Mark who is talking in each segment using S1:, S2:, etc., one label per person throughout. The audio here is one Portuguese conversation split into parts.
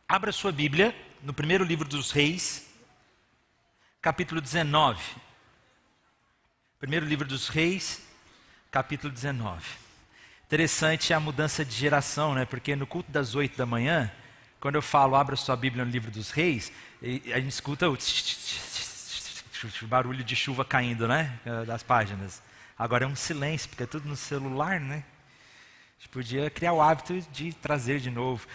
S1: Abra sua Bíblia no primeiro livro dos Reis, capítulo 19. Primeiro livro dos Reis, capítulo 19. Interessante a mudança de geração, né? Porque no culto das 8 da manhã, quando eu falo abra sua Bíblia no livro dos Reis, a gente escuta o barulho de chuva caindo, né? Das páginas. Agora é um silêncio, porque é tudo no celular, né? A gente podia criar o hábito de trazer de novo.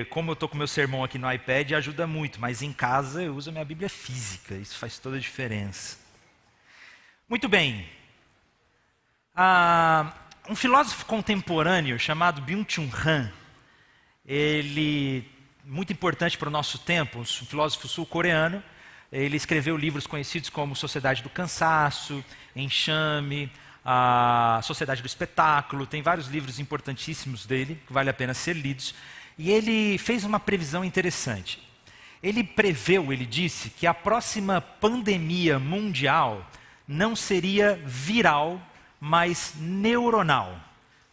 S1: Como eu estou com o meu sermão aqui no iPad, ajuda muito, mas em casa eu uso a minha Bíblia física, isso faz toda a diferença. Muito bem. Um filósofo contemporâneo chamado Byung-Chul Han, ele, muito importante para o nosso tempo, um filósofo sul-coreano, ele escreveu livros conhecidos como Sociedade do Cansaço, Enxame, a Sociedade do Espetáculo, tem vários livros importantíssimos dele, que vale a pena ser lidos. E ele fez uma previsão interessante. Ele preveu, ele disse, que a próxima pandemia mundial não seria viral, mas neuronal.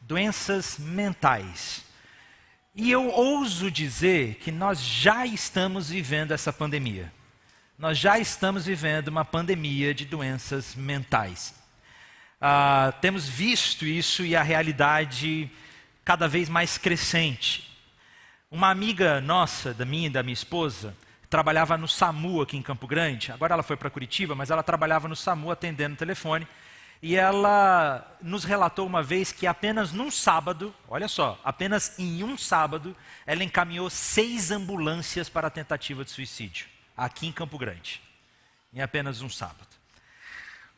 S1: Doenças mentais. E eu ouso dizer que nós já estamos vivendo essa pandemia. Nós já estamos vivendo uma pandemia de doenças mentais. Temos visto isso e a realidade cada vez mais crescente. Uma amiga nossa, da minha e da minha esposa, trabalhava no SAMU aqui em Campo Grande. Agora ela foi para Curitiba, mas ela trabalhava no SAMU atendendo o telefone. E ela nos relatou uma vez que apenas num sábado, olha só, apenas em um sábado, ela encaminhou 6 ambulâncias para a tentativa de suicídio, aqui em Campo Grande. Em apenas um sábado.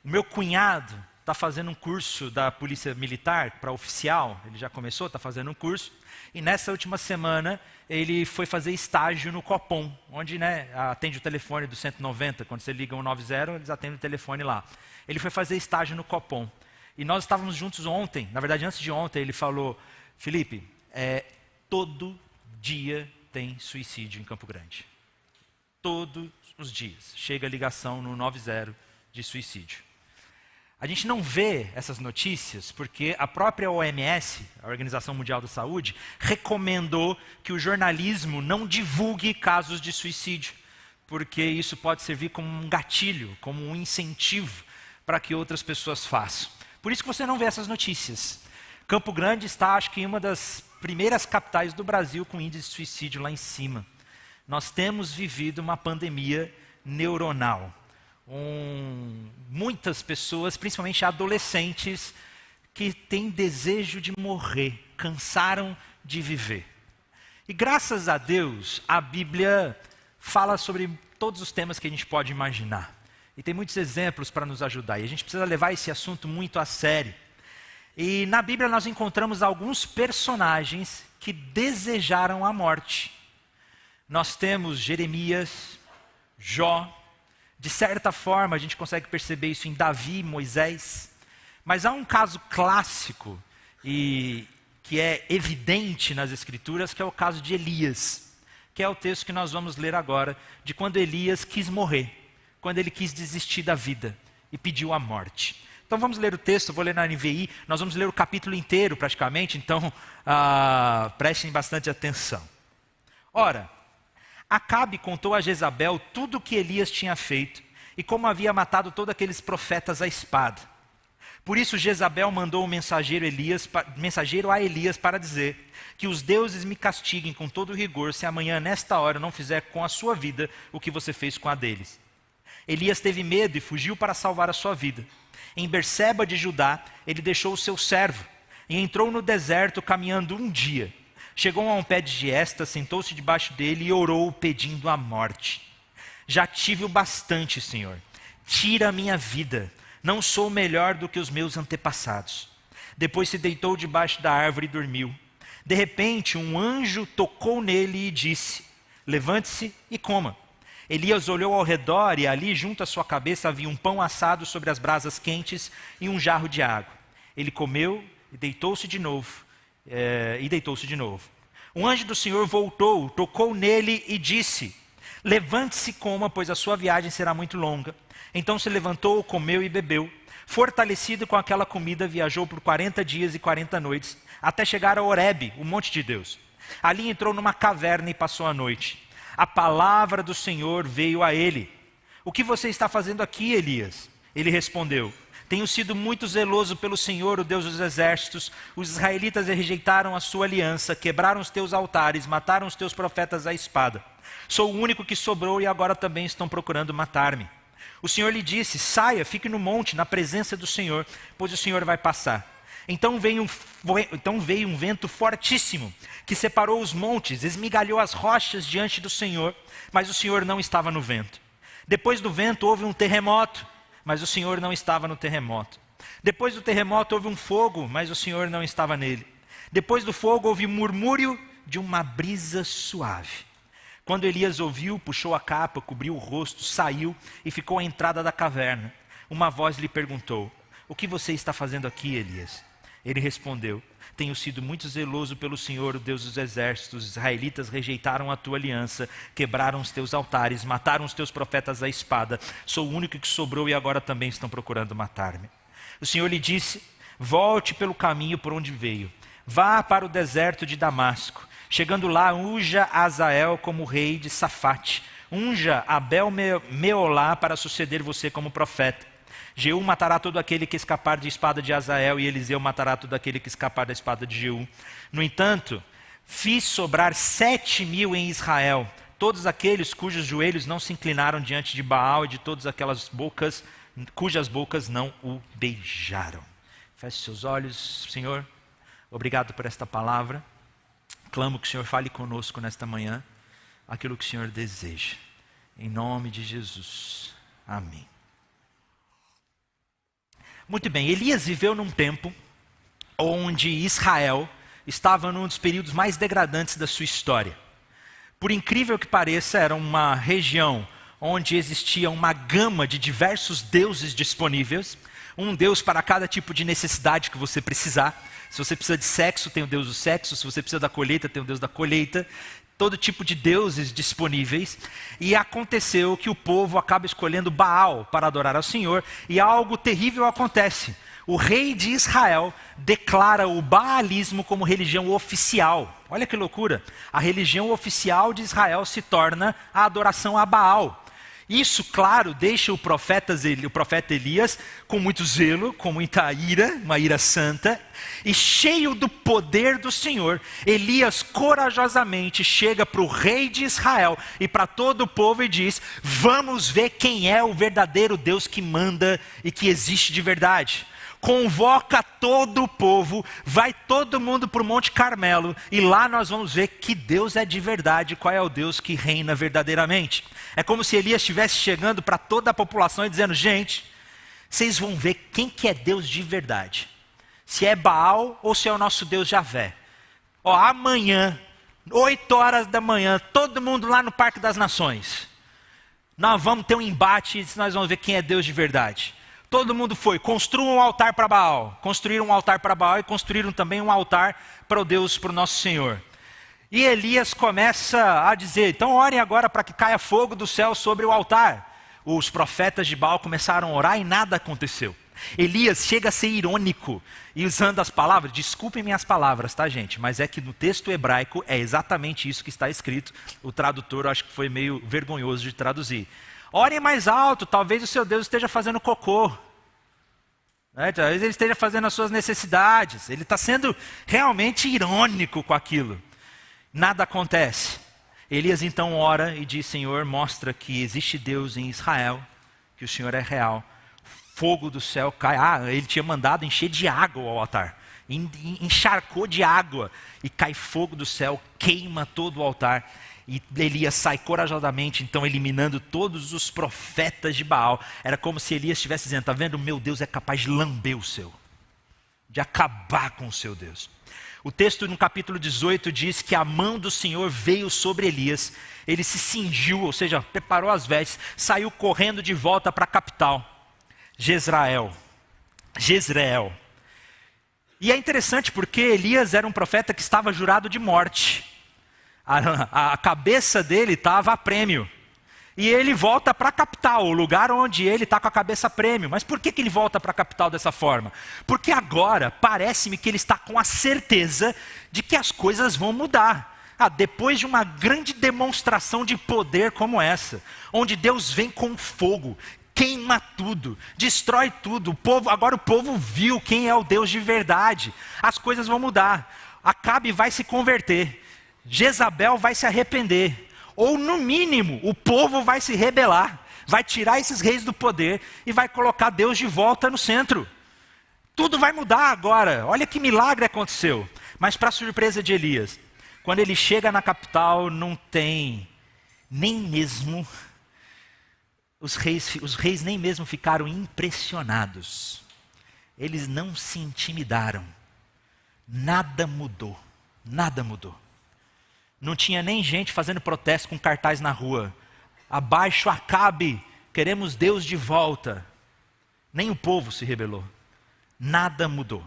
S1: O meu cunhado está fazendo um curso da Polícia Militar para oficial, ele já começou, está fazendo um curso. E nessa última semana, ele foi fazer estágio no Copom, onde atende o telefone do 190, quando você liga o 190, eles atendem o telefone lá. Ele foi fazer estágio no Copom. E nós estávamos juntos ontem, na verdade antes de ontem, ele falou, Felipe, todo dia tem suicídio em Campo Grande. Todos os dias. Chega a ligação no 90 de suicídio. A gente não vê essas notícias porque a própria OMS, a Organização Mundial da Saúde, recomendou que o jornalismo não divulgue casos de suicídio, porque isso pode servir como um gatilho, como um incentivo para que outras pessoas façam. Por isso que você não vê essas notícias. Campo Grande está, acho que, em uma das primeiras capitais do Brasil com índice de suicídio lá em cima. Nós temos vivido uma pandemia neuronal. Muitas pessoas, principalmente adolescentes, que têm desejo de morrer, cansaram de viver. E graças a Deus, a Bíblia fala sobre todos os temas que a gente pode imaginar. E tem muitos exemplos para nos ajudar. E a gente precisa levar esse assunto muito a sério. E na Bíblia nós encontramos alguns personagens que desejaram a morte. Nós temos Jeremias, Jó. De certa forma, a gente consegue perceber isso em Davi, Moisés. Mas há um caso clássico e que é evidente nas Escrituras, que é o caso de Elias. Que é o texto que nós vamos ler agora, de quando Elias quis morrer. Quando ele quis desistir da vida e pediu a morte. Então vamos ler o texto, eu vou ler na NVI. Nós vamos ler o capítulo inteiro praticamente, então prestem bastante atenção. Ora, Acabe contou a Jezabel tudo o que Elias tinha feito e como havia matado todos aqueles profetas à espada. Por isso Jezabel mandou um mensageiro a Elias para dizer que os deuses me castiguem com todo rigor se amanhã nesta hora eu não fizer com a sua vida o que você fez com a deles. Elias teve medo e fugiu para salvar a sua vida. Em Berseba de Judá, ele deixou o seu servo e entrou no deserto caminhando um dia. Chegou a um pé de giesta, sentou-se debaixo dele e orou pedindo a morte. Já tive o bastante, Senhor. Tira a minha vida. Não sou melhor do que os meus antepassados. Depois se deitou debaixo da árvore e dormiu. De repente, um anjo tocou nele e disse, levante-se e coma. Elias olhou ao redor e ali, junto à sua cabeça, havia um pão assado sobre as brasas quentes e um jarro de água. Ele comeu e deitou-se de novo. Um anjo do Senhor voltou, tocou nele e disse, levante-se e coma, pois a sua viagem será muito longa. Então se levantou, comeu e bebeu. Fortalecido com aquela comida, viajou por 40 dias e 40 noites, até chegar a Horebe, o monte de Deus. Ali entrou numa caverna e passou a noite. A palavra do Senhor veio a ele. O que você está fazendo aqui, Elias? Ele respondeu: tenho sido muito zeloso pelo Senhor, o Deus dos exércitos. Os israelitas rejeitaram a sua aliança, quebraram os teus altares, mataram os teus profetas à espada. Sou o único que sobrou e agora também estão procurando matar-me. O Senhor lhe disse: saia, fique no monte, na presença do Senhor, pois o Senhor vai passar. Então veio um vento fortíssimo, que separou os montes, esmigalhou as rochas diante do Senhor, mas o Senhor não estava no vento. Depois do vento houve um terremoto, mas o Senhor não estava no terremoto. Depois do terremoto houve um fogo, mas o Senhor não estava nele. Depois do fogo houve murmúrio de uma brisa suave. Quando Elias ouviu, puxou a capa, cobriu o rosto, saiu e ficou à entrada da caverna. Uma voz lhe perguntou: o que você está fazendo aqui, Elias? Ele respondeu: tenho sido muito zeloso pelo Senhor, o Deus dos exércitos. Os israelitas rejeitaram a tua aliança, quebraram os teus altares, mataram os teus profetas à espada. Sou o único que sobrou e agora também estão procurando matar-me. O Senhor lhe disse: volte pelo caminho por onde veio. Vá para o deserto de Damasco. Chegando lá, unja Azael como rei de Safate. Unja Abel-Meolá para suceder você como profeta. Jeú matará todo aquele que escapar de espada de Azael, e Eliseu matará todo aquele que escapar da espada de Jeú. No entanto, fiz sobrar 7.000 em Israel, todos aqueles cujos joelhos não se inclinaram diante de Baal, e de todas aquelas bocas cujas bocas não o beijaram. Feche seus olhos. Senhor, obrigado por esta palavra. Clamo que o Senhor fale conosco nesta manhã aquilo que o Senhor deseja. Em nome de Jesus. Amém. Muito bem, Elias viveu num tempo onde Israel estava num dos períodos mais degradantes da sua história. Por incrível que pareça, era uma região onde existia uma gama de diversos deuses disponíveis, um deus para cada tipo de necessidade que você precisar. Se você precisa de sexo, tem o deus do sexo. Se você precisa da colheita, tem o deus da colheita. Todo tipo de deuses disponíveis. E aconteceu que o povo acaba escolhendo Baal para adorar ao Senhor, e algo terrível acontece. O rei de Israel declara o baalismo como religião oficial. Olha que loucura. A religião oficial de Israel se torna a adoração a Baal. Isso, claro, deixa o profeta Elias com muito zelo, com muita ira, uma ira santa, e cheio do poder do Senhor, Elias corajosamente chega para o rei de Israel e para todo o povo e diz: vamos ver quem é o verdadeiro Deus que manda e que existe de verdade. Convoca todo o povo, vai todo mundo para o Monte Carmelo, e lá nós vamos ver que Deus é de verdade, qual é o Deus que reina verdadeiramente. É como se Elias estivesse chegando para toda a população e dizendo: gente, vocês vão ver quem que é Deus de verdade. Se é Baal ou se é o nosso Deus Javé. Ó, amanhã, 8 horas da manhã, todo mundo lá no Parque das Nações. Nós vamos ter um embate e nós vamos ver quem é Deus de verdade. Todo mundo foi, construam um altar para Baal. Construíram um altar para Baal e construíram também um altar para o Deus, para o nosso Senhor. E Elias começa a dizer: então orem agora para que caia fogo do céu sobre o altar. Os profetas de Baal começaram a orar e nada aconteceu. Elias chega a ser irônico e usando as palavras, desculpem minhas palavras, tá, gente? Mas é que no texto hebraico é exatamente isso que está escrito. O tradutor, eu acho que foi meio vergonhoso de traduzir. Orem mais alto, talvez o seu Deus esteja fazendo cocô. Talvez ele esteja fazendo as suas necessidades. Ele está sendo realmente irônico com aquilo. Nada acontece. Elias então ora e diz: Senhor, mostra que existe Deus em Israel, que o Senhor é real. Fogo do céu cai. Ele tinha mandado encher de água o altar. Encharcou de água e cai fogo do céu, queima todo o altar. E Elias sai corajosamente, então, eliminando todos os profetas de Baal. Era como se Elias estivesse dizendo: está vendo, meu Deus é capaz de lamber o seu, de acabar com o seu Deus. O texto no capítulo 18 diz que a mão do Senhor veio sobre Elias. Ele se cingiu, ou seja, preparou as vestes, saiu correndo de volta para a capital, Jezreel. E é interessante porque Elias era um profeta que estava jurado de morte. A cabeça dele estava a prêmio. E ele volta para a capital, o lugar onde ele está com a cabeça a prêmio. Mas por que ele volta para a capital dessa forma? Porque agora parece-me que ele está com a certeza de que as coisas vão mudar. Depois de uma grande demonstração de poder como essa, onde Deus vem com fogo, queima tudo, destrói tudo, agora o povo viu quem é o Deus de verdade, as coisas vão mudar. Acabe vai se converter, Jezabel vai se arrepender, ou no mínimo o povo vai se rebelar, vai tirar esses reis do poder e vai colocar Deus de volta no centro. Tudo vai mudar agora, olha que milagre aconteceu. Mas para surpresa de Elias, quando ele chega na capital, não tem nem mesmo, os reis nem mesmo ficaram impressionados. Eles não se intimidaram. Nada mudou, nada mudou. Não tinha nem gente fazendo protesto com cartaz na rua. Abaixo Acabe, queremos Deus de volta. Nem o povo se rebelou. Nada mudou.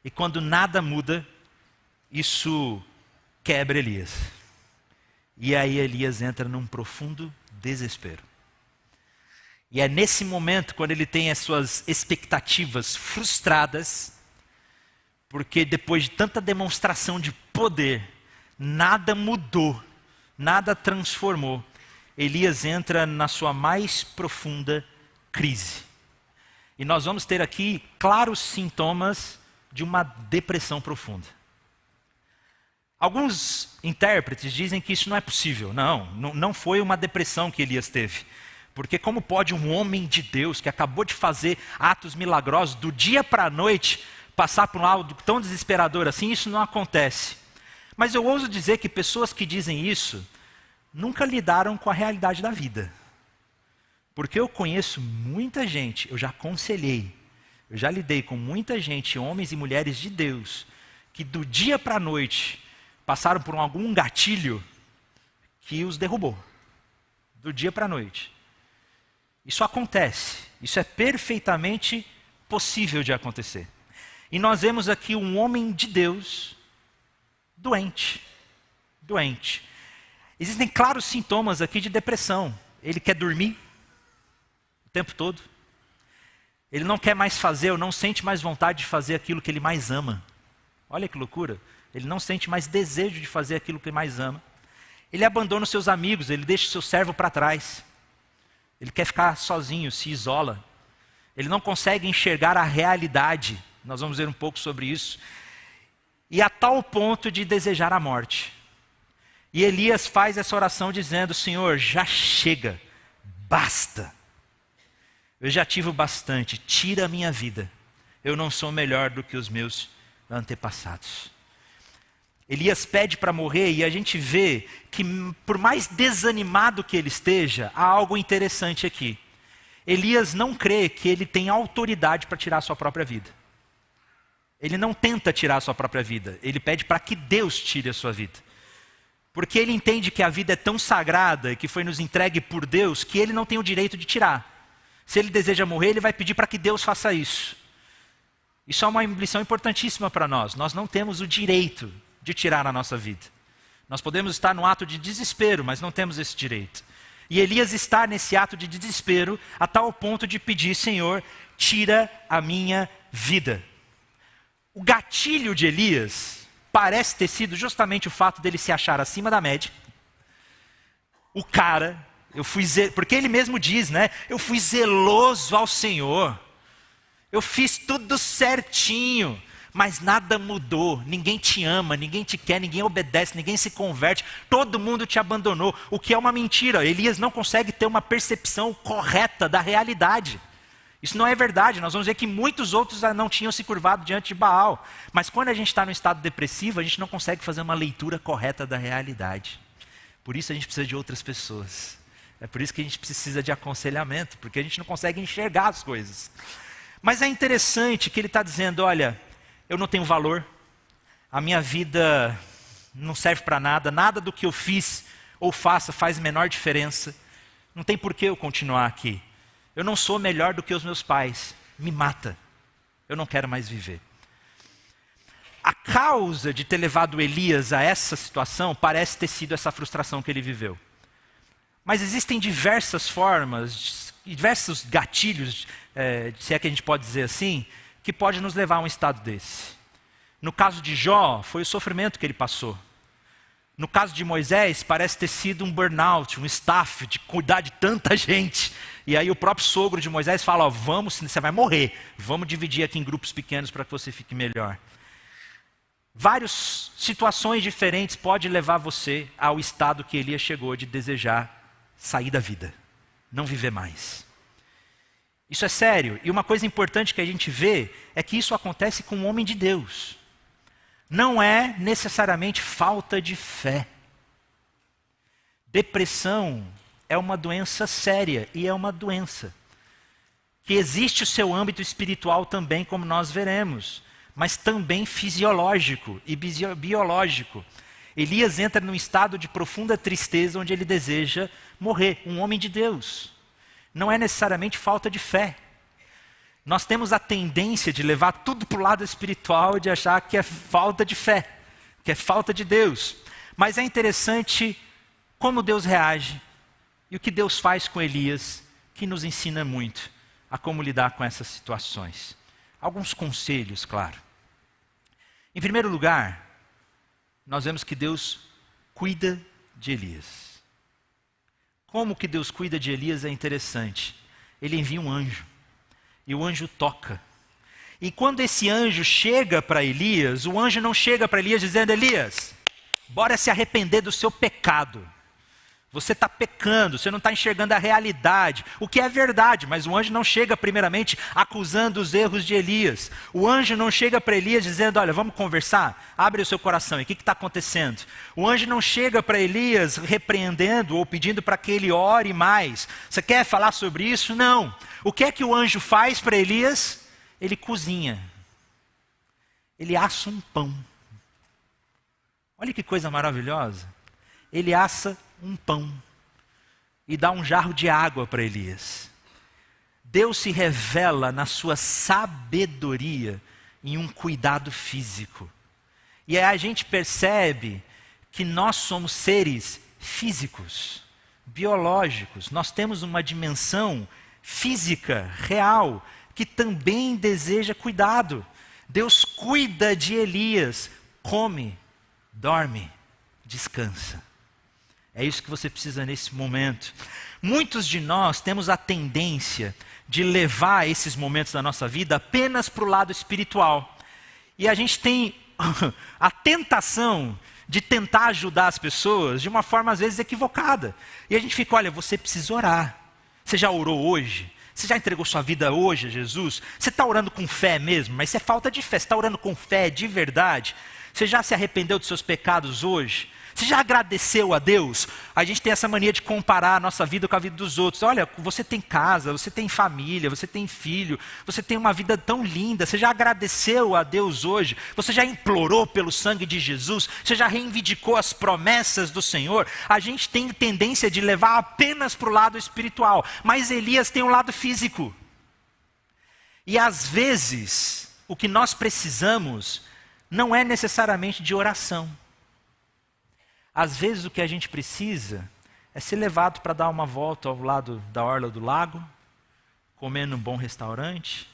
S1: E quando nada muda, isso quebra Elias. E aí Elias entra num profundo desespero. E é nesse momento, quando ele tem as suas expectativas frustradas, porque depois de tanta demonstração de poder, nada mudou, nada transformou, Elias entra na sua mais profunda crise. E nós vamos ter aqui claros sintomas de uma depressão profunda. Alguns intérpretes dizem que isso não é possível. Não foi uma depressão que Elias teve. Porque como pode um homem de Deus, que acabou de fazer atos milagrosos, do dia para a noite, passar por algo tão desesperador assim? Isso não acontece. Mas eu ouso dizer que pessoas que dizem isso, nunca lidaram com a realidade da vida. Porque eu conheço muita gente, eu já aconselhei, eu já lidei com muita gente, homens e mulheres de Deus, que do dia para a noite passaram por algum gatilho que os derrubou. Do dia para a noite. Isso acontece, isso é perfeitamente possível de acontecer. E nós vemos aqui um homem de Deus doente. Existem claros sintomas aqui de depressão. Ele quer dormir o tempo todo. Ele não quer mais fazer, ou não sente mais vontade de fazer aquilo que ele mais ama. Olha que loucura. Ele não sente mais desejo de fazer aquilo que ele mais ama. Ele abandona os seus amigos, ele deixa o seu servo para trás. Ele quer ficar sozinho, se isola. Ele não consegue enxergar a realidade. Nós vamos ver um pouco sobre isso. E a tal ponto de desejar a morte. E Elias faz essa oração dizendo: Senhor, já chega, basta. Eu já tive o bastante, tira a minha vida. Eu não sou melhor do que os meus antepassados. Elias pede para morrer e a gente vê que, por mais desanimado que ele esteja, há algo interessante aqui. Elias não crê que ele tem autoridade para tirar a sua própria vida. Ele não tenta tirar a sua própria vida, ele pede para que Deus tire a sua vida. Porque ele entende que a vida é tão sagrada e que foi nos entregue por Deus, que ele não tem o direito de tirar. Se ele deseja morrer, ele vai pedir para que Deus faça isso. Isso é uma lição importantíssima para nós. Nós não temos o direito de tirar a nossa vida. Nós podemos estar no ato de desespero, mas não temos esse direito. E Elias está nesse ato de desespero, a tal ponto de pedir: Senhor, tira a minha vida. O gatilho de Elias parece ter sido justamente o fato dele se achar acima da média. O cara, porque ele mesmo diz, né? Eu fui zeloso ao Senhor. Eu fiz tudo certinho, mas nada mudou. Ninguém te ama, ninguém te quer, ninguém obedece, ninguém se converte. Todo mundo te abandonou, o que é uma mentira. Elias não consegue ter uma percepção correta da realidade. Isso não é verdade. Nós vamos ver que muitos outros não tinham se curvado diante de Baal. Mas quando a gente está no estado depressivo, a gente não consegue fazer uma leitura correta da realidade. Por isso a gente precisa de outras pessoas. É por isso que a gente precisa de aconselhamento, porque a gente não consegue enxergar as coisas. Mas é interessante que ele está dizendo: olha, eu não tenho valor, a minha vida não serve para nada, nada do que eu fiz ou faça faz menor diferença. Não tem por que eu continuar aqui. Eu não sou melhor do que os meus pais. Me mata. Eu não quero mais viver. A causa de ter levado Elias a essa situação parece ter sido essa frustração que ele viveu. Mas existem diversas formas, diversos gatilhos, se é que a gente pode dizer assim, que pode nos levar a um estado desse. No caso de Jó, foi o sofrimento que ele passou. No caso de Moisés, parece ter sido um burnout, um staff, de cuidar de tanta gente. E aí o próprio sogro de Moisés fala, ó, vamos, você vai morrer, vamos dividir aqui em grupos pequenos para que você fique melhor. Várias situações diferentes podem levar você ao estado que Elias chegou de desejar sair da vida, não viver mais. Isso é sério, e uma coisa importante que a gente vê é que isso acontece com um homem de Deus. Não é necessariamente falta de fé. Depressão é uma doença séria e é uma doença que existe o seu âmbito espiritual também, como nós veremos, mas também fisiológico e biológico. Elias entra num estado de profunda tristeza onde ele deseja morrer, um homem de Deus. Não é necessariamente falta de fé. Nós temos a tendência de levar tudo para o lado espiritual e de achar que é falta de fé, que é falta de Deus. Mas é interessante como Deus reage e o que Deus faz com Elias, que nos ensina muito a como lidar com essas situações. Alguns conselhos, claro. Em primeiro lugar, nós vemos que Deus cuida de Elias. Como que Deus cuida de Elias é interessante. Ele envia um anjo. E o anjo toca. E quando esse anjo chega para Elias, o anjo não chega para Elias dizendo, Elias, bora se arrepender do seu pecado. Você está pecando, você não está enxergando a realidade, o que é verdade, mas o anjo não chega primeiramente acusando os erros de Elias. O anjo não chega para Elias dizendo, olha, vamos conversar? Abre o seu coração, e o que está acontecendo? O anjo não chega para Elias repreendendo ou pedindo para que ele ore mais. Você quer falar sobre isso? Não. O que é que o anjo faz para Elias? Ele cozinha. Ele assa um pão. Olha que coisa maravilhosa. Ele assa um pão e dá um jarro de água para Elias. Deus se revela na sua sabedoria em um cuidado físico. E aí a gente percebe que nós somos seres físicos, biológicos. Nós temos uma dimensão física, real, que também deseja cuidado. Deus cuida de Elias, come, dorme, descansa. É isso que você precisa nesse momento. Muitos de nós temos a tendência de levar esses momentos da nossa vida apenas para o lado espiritual. E a gente tem a tentação de tentar ajudar as pessoas de uma forma às vezes equivocada. E a gente fica, olha, você precisa orar. Você já orou hoje? Você já entregou sua vida hoje a Jesus? Você está orando com fé mesmo? Mas isso é falta de fé. Você está orando com fé de verdade? Você já se arrependeu dos seus pecados hoje? Você já agradeceu a Deus? A gente tem essa mania de comparar a nossa vida com a vida dos outros. Olha, você tem casa, você tem família, você tem filho, você tem uma vida tão linda. Você já agradeceu a Deus hoje? Você já implorou pelo sangue de Jesus? Você já reivindicou as promessas do Senhor? A gente tem tendência de levar apenas para o lado espiritual. Mas Elias tem um lado físico. E às vezes, o que nós precisamos não é necessariamente de oração. Às vezes o que a gente precisa é ser levado para dar uma volta ao lado da orla do lago, comer num bom restaurante,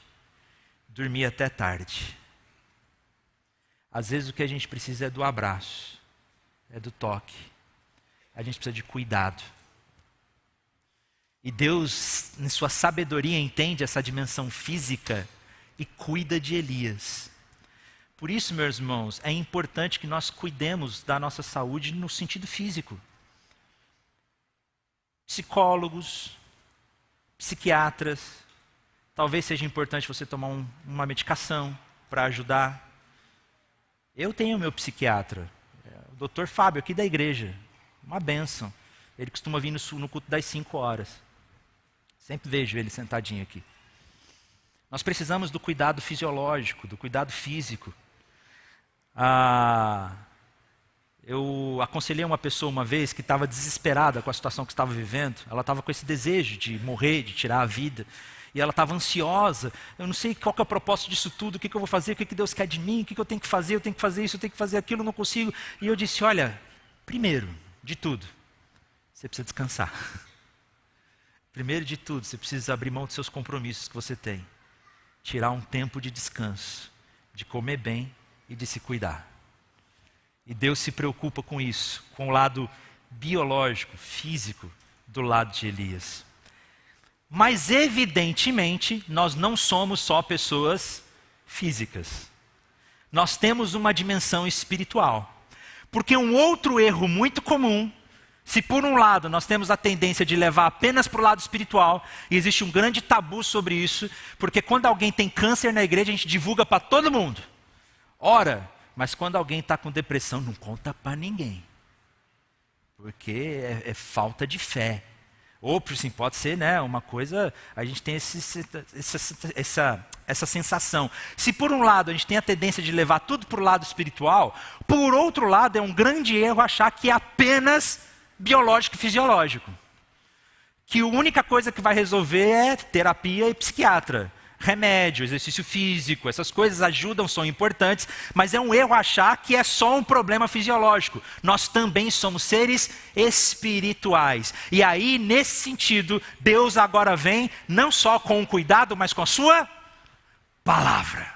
S1: dormir até tarde. Às vezes o que a gente precisa é do abraço, é do toque. A gente precisa de cuidado. E Deus, em sua sabedoria, entende essa dimensão física e cuida de Elias. Por isso, meus irmãos, é importante que nós cuidemos da nossa saúde no sentido físico. Psicólogos, psiquiatras, talvez seja importante você tomar uma medicação para ajudar. Eu tenho meu psiquiatra, o Dr. Fábio, aqui da igreja, uma bênção. Ele costuma vir no culto das 5 horas. Sempre vejo ele sentadinho aqui. Nós precisamos do cuidado fisiológico, do cuidado físico. Eu aconselhei uma pessoa uma vez que estava desesperada com a situação que estava vivendo. Ela estava com esse desejo de morrer, de tirar a vida. E ela estava ansiosa. Eu não sei qual que é o propósito disso tudo, o que eu vou fazer, o que Deus quer de mim, o que eu tenho que fazer, eu tenho que fazer isso, eu tenho que fazer aquilo, não consigo. E eu disse, olha, primeiro de tudo, você precisa descansar. Primeiro de tudo, você precisa abrir mão dos seus compromissos que você tem. Tirar um tempo de descanso, de comer bem e de se cuidar. E Deus se preocupa com isso, com o lado biológico, físico do lado de Elias. Mas evidentemente, nós não somos só pessoas físicas. Nós temos uma dimensão espiritual. Porque um outro erro muito comum, se por um lado nós temos a tendência de levar apenas para o lado espiritual, e existe um grande tabu sobre isso, porque quando alguém tem câncer na igreja, a gente divulga para todo mundo. Ora, mas quando alguém está com depressão, não conta para ninguém. Porque é falta de fé. Ou, assim, pode ser, né, uma coisa, a gente tem essa sensação. Se por um lado a gente tem a tendência de levar tudo para o lado espiritual, por outro lado é um grande erro achar que é apenas biológico e fisiológico. Que a única coisa que vai resolver é terapia e psiquiatra. Remédio, exercício físico, essas coisas ajudam, são importantes, mas é um erro achar que é só um problema fisiológico. Nós também somos seres espirituais. E aí, nesse sentido, Deus agora vem não só com o cuidado, mas com a sua palavra.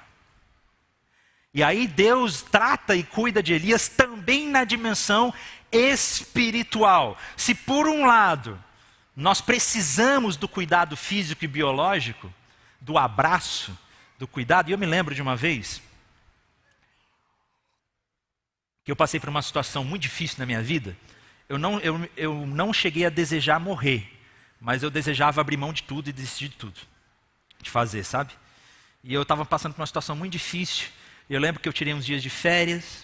S1: E aí Deus trata e cuida de Elias também na dimensão espiritual. Se por um lado, nós precisamos do cuidado físico e biológico, do abraço, do cuidado. E eu me lembro de uma vez que eu passei por uma situação muito difícil na minha vida. Eu não cheguei a desejar morrer, mas eu desejava abrir mão de tudo e desistir de tudo, de fazer, sabe? E eu estava passando por uma situação muito difícil. Eu lembro que eu tirei uns dias de férias,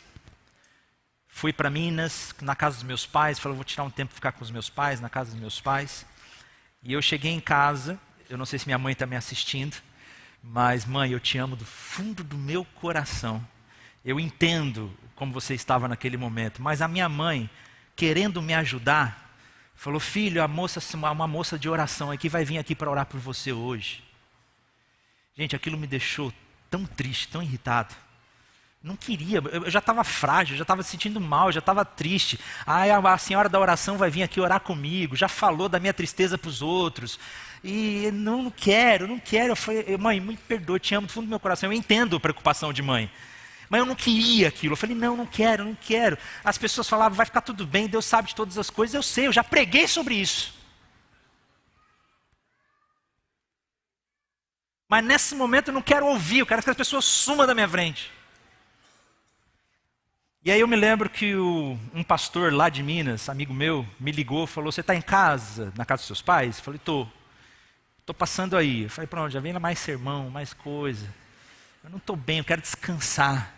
S1: fui para Minas, na casa dos meus pais, falei, vou tirar um tempo para ficar com os meus pais, na casa dos meus pais. E eu cheguei em casa. Eu não sei se minha mãe está me assistindo, mas mãe, eu te amo do fundo do meu coração. Eu entendo como você estava naquele momento, mas a minha mãe, querendo me ajudar, falou, filho, uma moça de oração aqui vai vir aqui para orar por você hoje. Gente, aquilo me deixou tão triste, tão irritado. Não queria, eu já estava frágil, já estava sentindo mal, já estava triste. A senhora da oração vai vir aqui orar comigo, já falou da minha tristeza para os outros. E não quero. Eu falei, mãe, me perdoe, te amo do fundo do meu coração. Eu entendo a preocupação de mãe. Mas eu não queria aquilo. Eu falei, não quero. As pessoas falavam, vai ficar tudo bem, Deus sabe de todas as coisas. Eu sei, eu já preguei sobre isso. Mas nesse momento eu não quero ouvir, eu quero que as pessoas sumam da minha frente. E aí eu me lembro que um pastor lá de Minas, amigo meu, me ligou e falou, você está em casa, na casa dos seus pais? Eu falei, estou passando aí. Eu falei, pronto, já vem lá mais sermão, mais coisa. Eu não estou bem, eu quero descansar.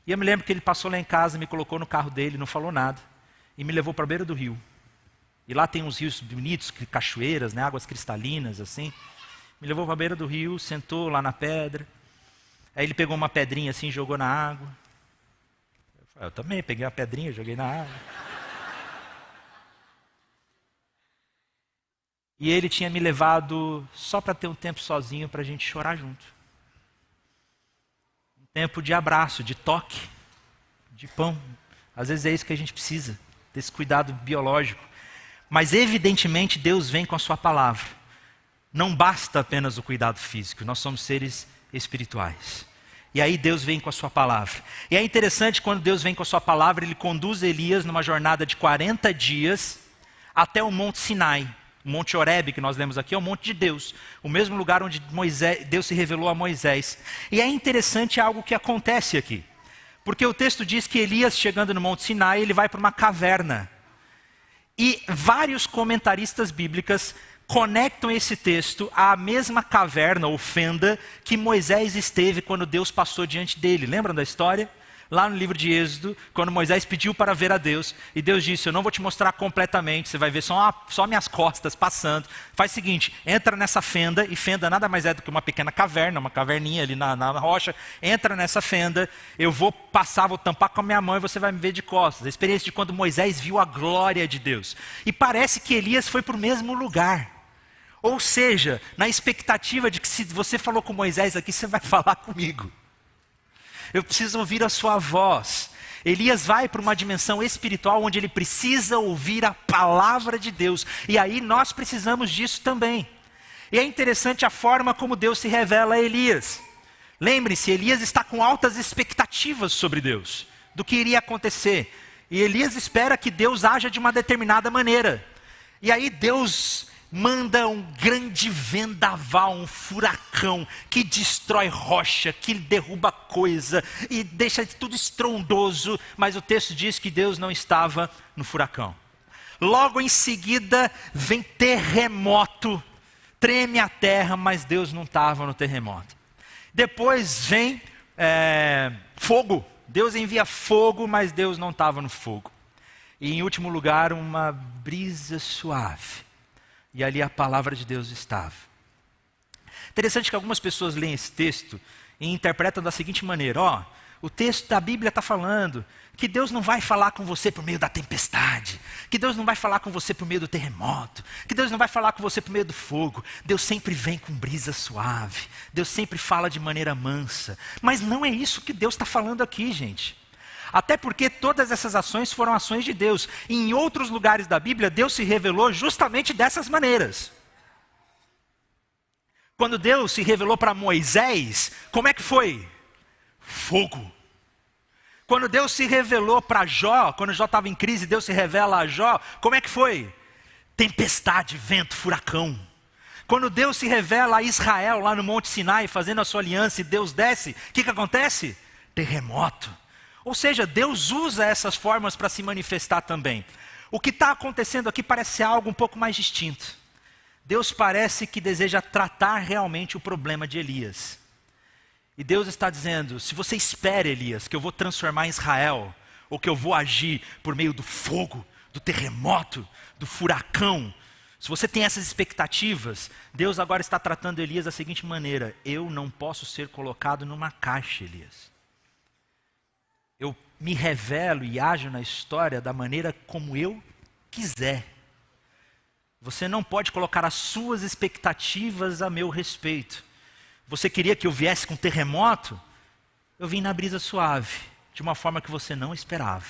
S1: E eu me lembro que ele passou lá em casa, me colocou no carro dele, não falou nada, e me levou para a beira do rio. E lá tem uns rios bonitos, cachoeiras, né, águas cristalinas, assim. Me levou para a beira do rio, sentou lá na pedra. Aí ele pegou uma pedrinha assim e jogou na água. Eu também peguei uma pedrinha, joguei na água. E ele tinha me levado só para ter um tempo sozinho para a gente chorar junto. Um tempo de abraço, de toque, de pão. Às vezes é isso que a gente precisa, desse cuidado biológico. Mas evidentemente Deus vem com a sua palavra. Não basta apenas o cuidado físico, nós somos seres espirituais. E aí Deus vem com a sua palavra. E é interessante quando Deus vem com a sua palavra, ele conduz Elias numa jornada de 40 dias até o Monte Sinai. O Monte Horebe, que nós lemos aqui, é o Monte de Deus. O mesmo lugar onde Deus se revelou a Moisés. E é interessante algo que acontece aqui. Porque o texto diz que Elias, chegando no Monte Sinai, ele vai para uma caverna. E vários comentaristas bíblicos conectam esse texto à mesma caverna ou fenda que Moisés esteve quando Deus passou diante dele. Lembram da história? Lá no livro de Êxodo, quando Moisés pediu para ver a Deus, e Deus disse, eu não vou te mostrar completamente, você vai ver só minhas costas passando. Faz o seguinte, entra nessa fenda, e fenda nada mais é do que uma pequena caverna, uma caverninha ali na rocha, entra nessa fenda, eu vou passar, vou tampar com a minha mão e você vai me ver de costas. A experiência de quando Moisés viu a glória de Deus. E parece que Elias foi para o mesmo lugar. Ou seja, na expectativa de que se você falou com Moisés aqui, você vai falar comigo. Eu preciso ouvir a sua voz. Elias vai para uma dimensão espiritual onde ele precisa ouvir a palavra de Deus. E aí nós precisamos disso também. E é interessante a forma como Deus se revela a Elias. Lembre-se, Elias está com altas expectativas sobre Deus. do que iria acontecer. E Elias espera que Deus haja de uma determinada maneira. E aí Deus manda um grande vendaval, um furacão, que destrói rocha, que derruba coisa, e deixa tudo estrondoso. Mas o texto diz que Deus não estava no furacão. Logo em seguida vem terremoto, treme a terra, mas Deus não estava no terremoto. Depois vem fogo. Deus envia fogo, mas Deus não estava no fogo. E em último lugar, uma brisa suave. E ali a palavra de Deus estava. Interessante que algumas pessoas leem esse texto e interpretam da seguinte maneira: o texto da Bíblia está falando que Deus não vai falar com você por meio da tempestade, que Deus não vai falar com você por meio do terremoto, que Deus não vai falar com você por meio do fogo. Deus sempre vem com brisa suave, Deus sempre fala de maneira mansa. Mas não é isso que Deus está falando aqui, gente. Até porque todas essas ações foram ações de Deus. E em outros lugares da Bíblia, Deus se revelou justamente dessas maneiras. Quando Deus se revelou para Moisés, como é que foi? Fogo. Quando Deus se revelou para Jó, quando Jó estava em crise, Deus se revela a Jó, como é que foi? Tempestade, vento, furacão. Quando Deus se revela a Israel lá no Monte Sinai, fazendo a sua aliança, e Deus desce, o que acontece? Terremoto. Ou seja, Deus usa essas formas para se manifestar também. O que está acontecendo aqui parece ser algo um pouco mais distinto. Deus parece que deseja tratar realmente o problema de Elias. E Deus está dizendo: se você espera, Elias, que eu vou transformar Israel, ou que eu vou agir por meio do fogo, do terremoto, do furacão, se você tem essas expectativas, Deus agora está tratando Elias da seguinte maneira: eu não posso ser colocado numa caixa, Elias. Eu me revelo e ajo na história da maneira como eu quiser. Você não pode colocar as suas expectativas a meu respeito. Você queria que eu viesse com terremoto? Eu vim na brisa suave, de uma forma que você não esperava.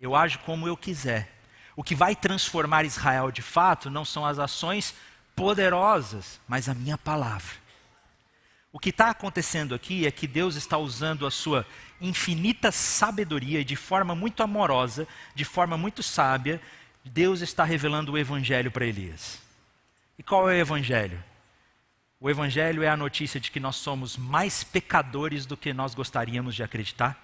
S1: Eu ajo como eu quiser. O que vai transformar Israel de fato não são as ações poderosas, mas a minha palavra. O que está acontecendo aqui é que Deus está usando a sua infinita sabedoria e de forma muito amorosa, de forma muito sábia, Deus está revelando o evangelho para Elias. E qual é o evangelho? O evangelho é a notícia de que nós somos mais pecadores do que nós gostaríamos de acreditar,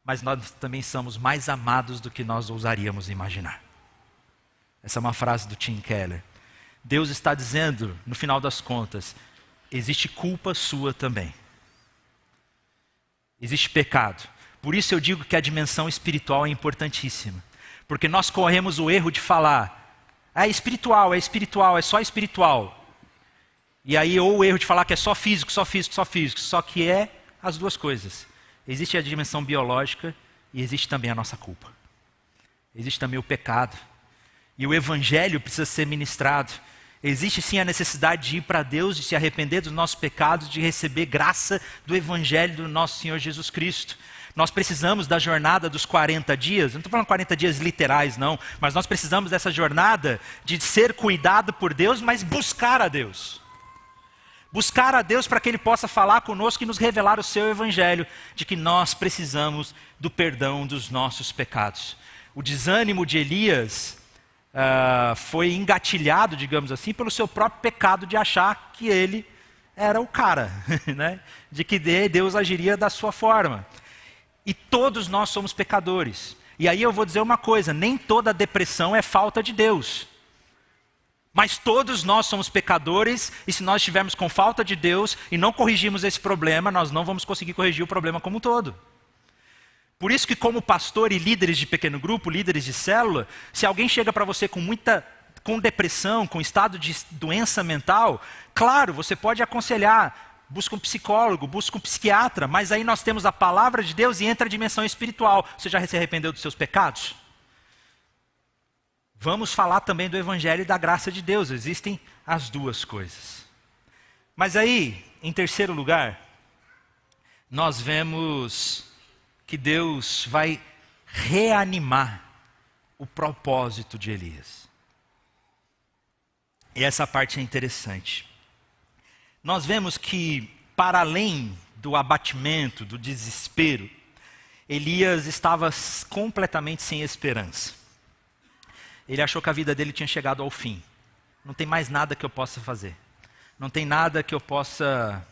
S1: mas nós também somos mais amados do que nós ousaríamos imaginar. Essa é uma frase do Tim Keller. Deus está dizendo, no final das contas, existe culpa sua também. Existe pecado. Por isso eu digo que a dimensão espiritual é importantíssima. Porque nós corremos o erro de falar: é espiritual, é só espiritual. E aí, ou o erro de falar que é só físico, só que é as duas coisas. Existe a dimensão biológica e existe também a nossa culpa. Existe também o pecado. E o evangelho precisa ser ministrado. Existe sim a necessidade de ir para Deus, de se arrepender dos nossos pecados, de receber graça do evangelho do nosso Senhor Jesus Cristo. Nós precisamos da jornada dos 40 dias, não estou falando 40 dias literais não, mas nós precisamos dessa jornada de ser cuidado por Deus, mas buscar a Deus. Buscar a Deus para que Ele possa falar conosco e nos revelar o seu evangelho, de que nós precisamos do perdão dos nossos pecados. O desânimo de Elias foi engatilhado, digamos assim, pelo seu próprio pecado de achar que ele era o cara, né? De que Deus agiria da sua forma. E todos nós somos pecadores. E aí eu vou dizer uma coisa: nem toda depressão é falta de Deus. Mas todos nós somos pecadores, e se nós estivermos com falta de Deus e não corrigirmos esse problema, nós não vamos conseguir corrigir o problema como um todo. Por isso que, como pastor e líderes de pequeno grupo, líderes de célula, se alguém chega para você com depressão, com estado de doença mental, claro, você pode aconselhar: busca um psicólogo, busca um psiquiatra, mas aí nós temos a palavra de Deus e entra a dimensão espiritual. Você já se arrependeu dos seus pecados? Vamos falar também do evangelho e da graça de Deus. Existem as duas coisas. Mas aí, em terceiro lugar, nós vemos que Deus vai reanimar o propósito de Elias. E essa parte é interessante. Nós vemos que, para além do abatimento, do desespero, Elias estava completamente sem esperança. Ele achou que a vida dele tinha chegado ao fim. Não tem mais nada que eu possa fazer. Não tem nada que eu possa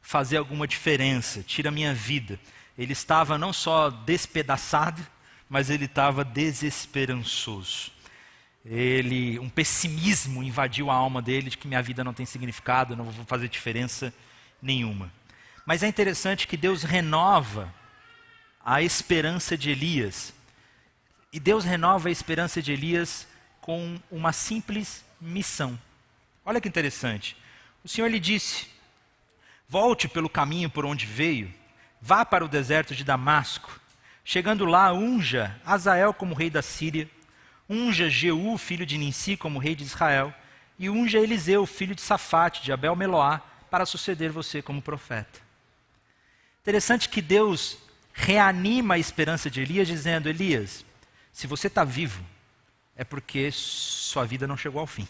S1: fazer alguma diferença. Tira a minha vida. Ele estava não só despedaçado, mas ele estava desesperançoso. Um pessimismo invadiu a alma dele de que minha vida não tem significado, eu não vou fazer diferença nenhuma. Mas é interessante que Deus renova a esperança de Elias. E Deus renova a esperança de Elias com uma simples missão. Olha que interessante. O Senhor lhe disse: volte pelo caminho por onde veio, vá para o deserto de Damasco. Chegando lá, unja Azael como rei da Síria, unja Jeú, filho de Ninsi, como rei de Israel, e unja Eliseu, filho de Safate, de Abel-Meloá, para suceder você como profeta. Interessante que Deus reanima a esperança de Elias, dizendo: Elias, se você está vivo, é porque sua vida não chegou ao fim.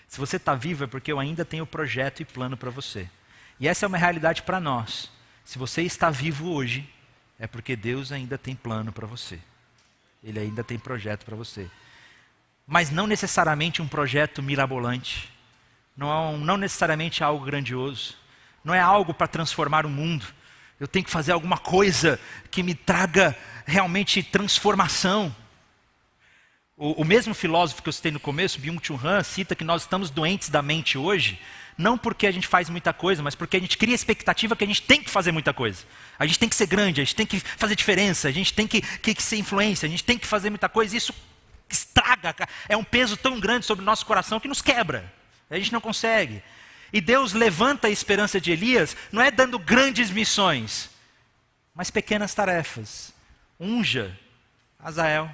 S1: Se você está vivo, é porque eu ainda tenho projeto e plano para você. E essa é uma realidade para nós. Se você está vivo hoje, é porque Deus ainda tem plano para você. Ele ainda tem projeto para você. Mas não necessariamente um projeto mirabolante. Não necessariamente algo grandioso. Não é algo para transformar o mundo. Eu tenho que fazer alguma coisa que me traga realmente transformação. O mesmo filósofo que eu citei no começo, Byung-Chul Han, cita que nós estamos doentes da mente hoje, não porque a gente faz muita coisa, mas porque a gente cria a expectativa que a gente tem que fazer muita coisa. A gente tem que ser grande, a gente tem que fazer diferença, a gente tem que ser influência, a gente tem que fazer muita coisa. Isso estraga, é um peso tão grande sobre o nosso coração que nos quebra. A gente não consegue. E Deus levanta a esperança de Elias, não é dando grandes missões, mas pequenas tarefas. Unja Azael,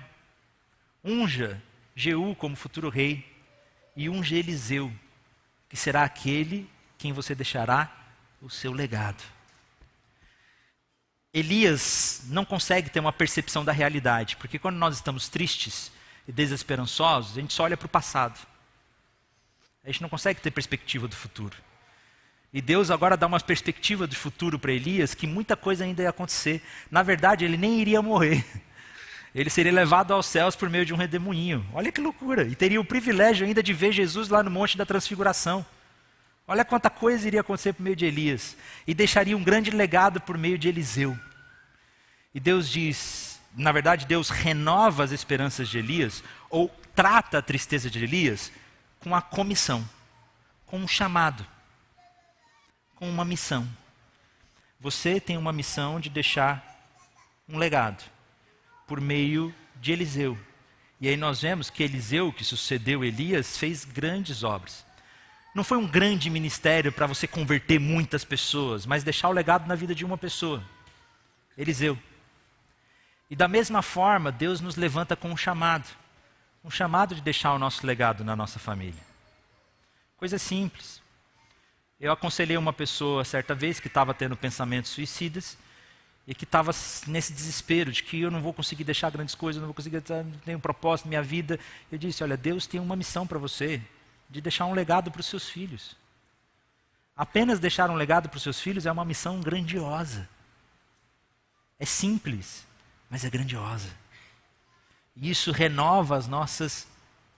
S1: unja Jeú como futuro rei, e unja Eliseu, que será aquele quem você deixará o seu legado. Elias não consegue ter uma percepção da realidade, porque quando nós estamos tristes e desesperançosos, a gente só olha para o passado. A gente não consegue ter perspectiva do futuro. E Deus agora dá uma perspectiva do futuro para Elias, que muita coisa ainda ia acontecer. Na verdade, ele nem iria morrer. Ele seria levado aos céus por meio de um redemoinho. Olha que loucura. E teria o privilégio ainda de ver Jesus lá no Monte da Transfiguração. Olha quanta coisa iria acontecer por meio de Elias. E deixaria um grande legado por meio de Eliseu. E Deus diz, na verdade, Deus renova as esperanças de Elias, ou trata a tristeza de Elias, com a comissão, com um chamado, com uma missão. Você tem uma missão de deixar um legado por meio de Eliseu. E aí nós vemos que Eliseu, que sucedeu Elias, fez grandes obras. Não foi um grande ministério para você converter muitas pessoas, mas deixar o legado na vida de uma pessoa, Eliseu. E da mesma forma, Deus nos levanta com um chamado de deixar o nosso legado na nossa família. Coisa simples. Eu aconselhei uma pessoa certa vez que estava tendo pensamentos suicidas e que estava nesse desespero de que eu não vou conseguir deixar grandes coisas, não tenho um propósito na minha vida. Eu disse: olha, Deus tem uma missão para você, de deixar um legado para os seus filhos. Apenas deixar um legado para os seus filhos é uma missão grandiosa. É simples, mas é grandiosa. E isso renova as nossas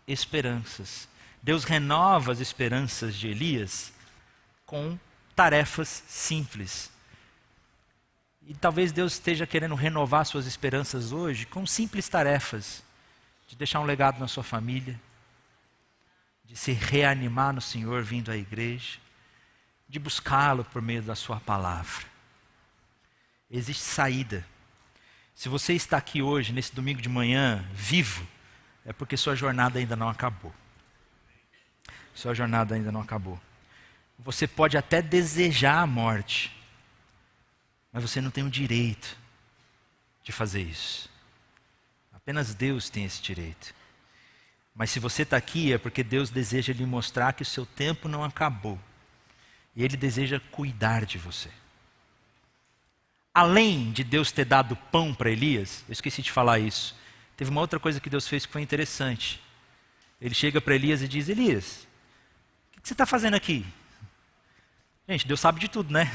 S1: esperanças. Deus renova as esperanças de Elias com tarefas simples. E talvez Deus esteja querendo renovar suas esperanças hoje com simples tarefas. De deixar um legado na sua família, de se reanimar no Senhor vindo à igreja, de buscá-lo por meio da sua palavra. Existe saída. Se você está aqui hoje, nesse domingo de manhã, vivo, é porque sua jornada ainda não acabou. Sua jornada ainda não acabou. Você pode até desejar a morte, mas você não tem o direito de fazer isso. Apenas Deus tem esse direito. Mas se você está aqui, é porque Deus deseja lhe mostrar que o seu tempo não acabou. E Ele deseja cuidar de você. Além de Deus ter dado pão para Elias, eu esqueci de falar isso, teve uma outra coisa que Deus fez que foi interessante. Ele chega para Elias e diz: Elias, o que você está fazendo aqui? Gente, Deus sabe de tudo, né?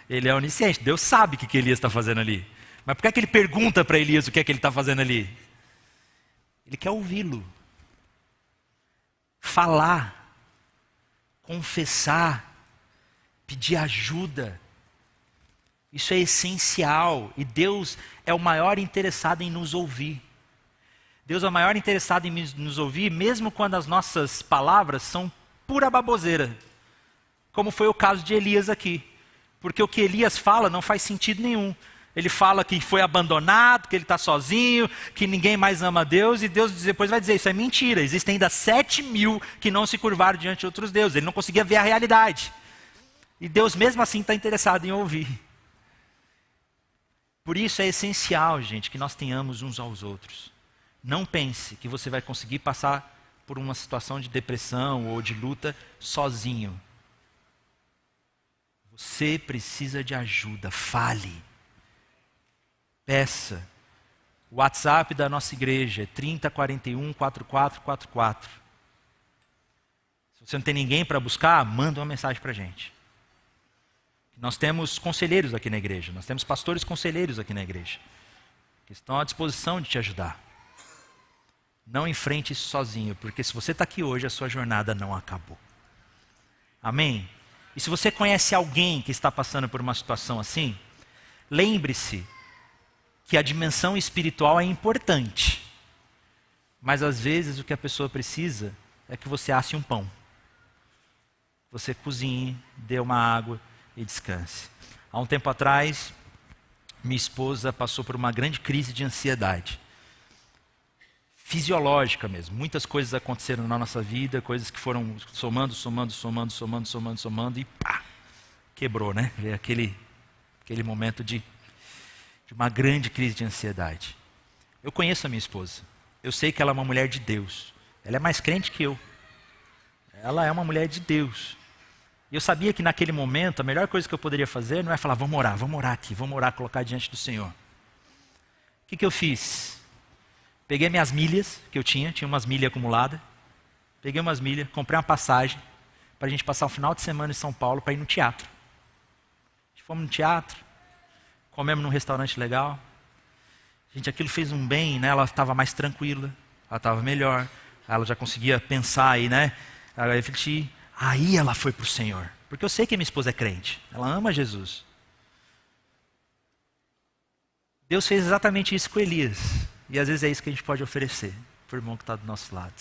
S1: Ele é onisciente. Deus sabe o que Elias está fazendo ali. Mas por que ele pergunta para Elias o que é que ele está fazendo ali? Ele quer ouvi-lo. Falar. Confessar. Pedir ajuda. Isso é essencial. E Deus é o maior interessado em nos ouvir. Deus é o maior interessado em nos ouvir, mesmo quando as nossas palavras são pura baboseira. Como foi o caso de Elias aqui. Porque o que Elias fala não faz sentido nenhum. Ele fala que foi abandonado, que ele está sozinho, que ninguém mais ama a Deus. E Deus depois vai dizer, isso é mentira. Existem ainda 7.000 que não se curvaram diante de outros deuses. Ele não conseguia ver a realidade. E Deus mesmo assim está interessado em ouvir. Por isso é essencial, gente, que nós tenhamos uns aos outros. Não pense que você vai conseguir passar por uma situação de depressão ou de luta sozinho. Você precisa de ajuda, fale. Peça. O WhatsApp da nossa igreja é 3041 4444. Se você não tem ninguém para buscar, manda uma mensagem para a gente. Nós temos conselheiros aqui na igreja, nós temos pastores conselheiros aqui na igreja, que estão à disposição de te ajudar. Não enfrente isso sozinho, porque se você está aqui hoje, a sua jornada não acabou. Amém? E se você conhece alguém que está passando por uma situação assim, lembre-se que a dimensão espiritual é importante. Mas às vezes o que a pessoa precisa é que você asse um pão. Você cozinhe, dê uma água e descanse. Há um tempo atrás, minha esposa passou por uma grande crise de ansiedade. Fisiológica mesmo. Muitas coisas aconteceram na nossa vida, coisas que foram somando e pá, quebrou, né? Veio aquele momento de uma grande crise de ansiedade. Eu conheço a minha esposa. Eu sei que ela é uma mulher de Deus. Ela é mais crente que eu. Ela é uma mulher de Deus. E eu sabia que naquele momento, a melhor coisa que eu poderia fazer não é falar, vamos orar aqui, vamos orar, colocar diante do Senhor. O que eu fiz? Peguei minhas milhas que eu tinha umas milhas acumuladas. Peguei umas milhas, comprei uma passagem para a gente passar o final de semana em São Paulo para ir no teatro. A gente fomos no teatro, comemos num restaurante legal. Gente, aquilo fez um bem, né? Ela estava mais tranquila, ela estava melhor, ela já conseguia pensar aí, né? Ela refletir. Aí ela foi para o Senhor. Porque eu sei que minha esposa é crente, ela ama Jesus. Deus fez exatamente isso com Elias. E às vezes é isso que a gente pode oferecer para o irmão que está do nosso lado.